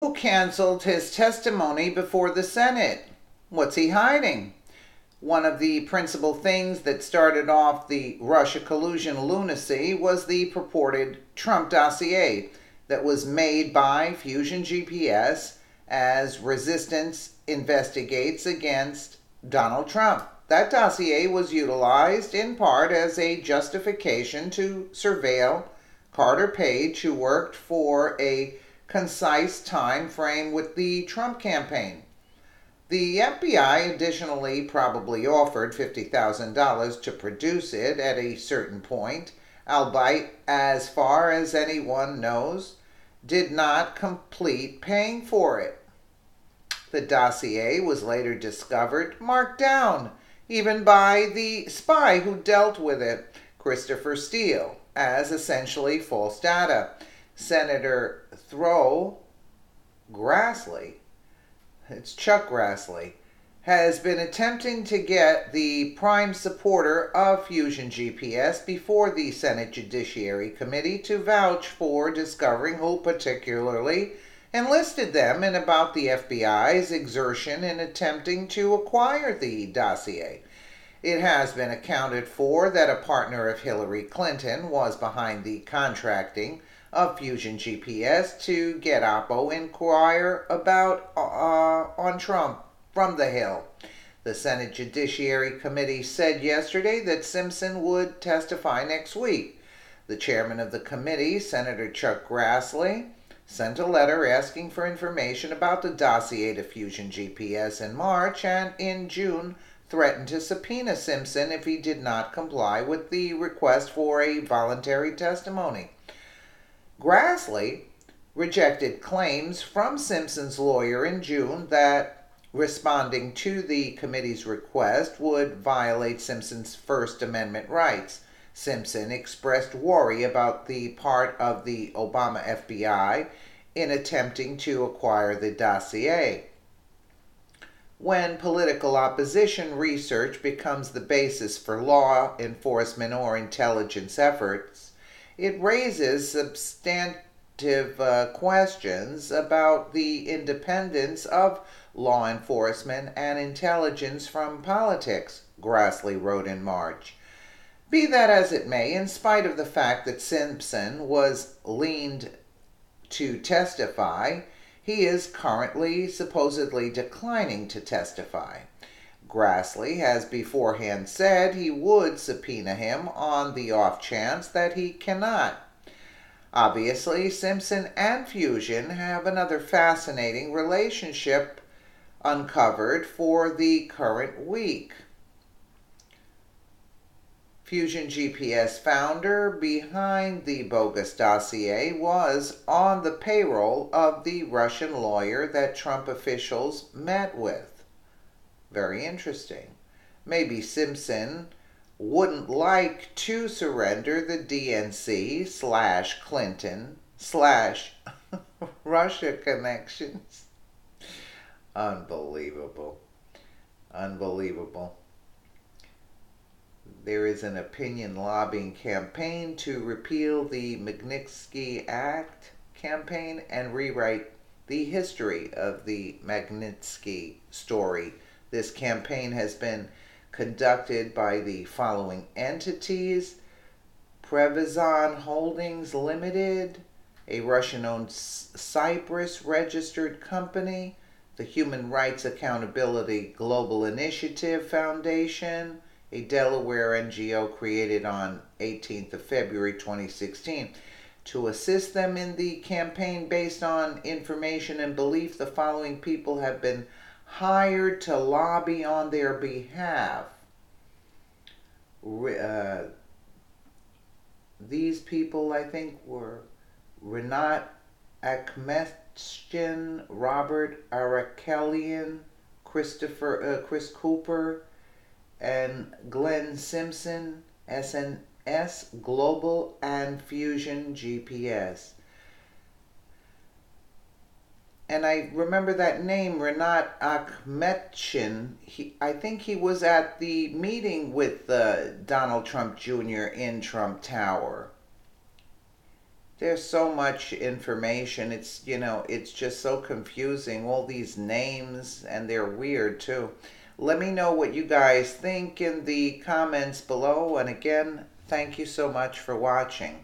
Who canceled his testimony before the Senate? What's he hiding? One of the principal things that started off the Russia collusion lunacy was the purported Trump dossier that was made by Fusion GPS as resistance investigates against Donald Trump. That dossier was utilized in part as a justification to surveil Carter Page, who worked for a concise time frame with the Trump campaign. The FBI additionally probably offered $50,000 to produce it at a certain point, albeit, as far as anyone knows, did not complete paying for it. The dossier was later discovered, marked down, even by the spy who dealt with it, Christopher Steele, as essentially false data. Senator Throw Grassley, it's Chuck Grassley, has been attempting to get the prime supporter of Fusion GPS before the Senate Judiciary Committee to vouch for discovering who particularly enlisted them and about the FBI's exertion in attempting to acquire the dossier. It has been accounted for that a partner of Hillary Clinton was behind the contracting of Fusion GPS to get Oppo inquire about on Trump from the Hill. The Senate Judiciary Committee said yesterday that Simpson would testify next week. The chairman of the committee, Senator Chuck Grassley, sent a letter asking for information about the dossier to Fusion GPS in March and in June threatened to subpoena Simpson if he did not comply with the request for a voluntary testimony. Grassley rejected claims from Simpson's lawyer in June that responding to the committee's request would violate Simpson's First Amendment rights. Simpson expressed worry about the part of the Obama FBI in attempting to acquire the dossier. When political opposition research becomes the basis for law enforcement or intelligence efforts, it raises substantive questions about the independence of law enforcement and intelligence from politics, Grassley wrote in March. Be that as it may, in spite of the fact that Simpson was leaned to testify, he is currently supposedly declining to testify. Grassley has beforehand said he would subpoena him on the off chance that he cannot. Obviously, Simpson and Fusion have another fascinating relationship uncovered for the current week. Fusion GPS founder behind the bogus dossier was on the payroll of the Russian lawyer that Trump officials met with. Very interesting. Maybe Simpson wouldn't like to surrender the DNC / Clinton / Russia connections. Unbelievable. Unbelievable. There is an opinion lobbying campaign to repeal the Magnitsky Act campaign and rewrite the history of the Magnitsky story. This campaign has been conducted by the following entities: Prevazon Holdings Limited, a Russian-owned Cyprus registered company, the Human Rights Accountability Global Initiative Foundation, a Delaware NGO created on 18th of February 2016. To assist them in the campaign based on information and belief, the following people have been hired to lobby on their behalf. These people, I think, were Renat Akhmetian, Robert Arakelian, Chris Cooper, and Glenn Simpson, SNS Global, and Fusion GPS. And I remember that name, Renat Akhmetian. I think he was at the meeting with Donald Trump Jr. in Trump Tower. There's so much information. It's, it's just so confusing. All these names, and they're weird too. Let me know what you guys think in the comments below. And again, thank you so much for watching.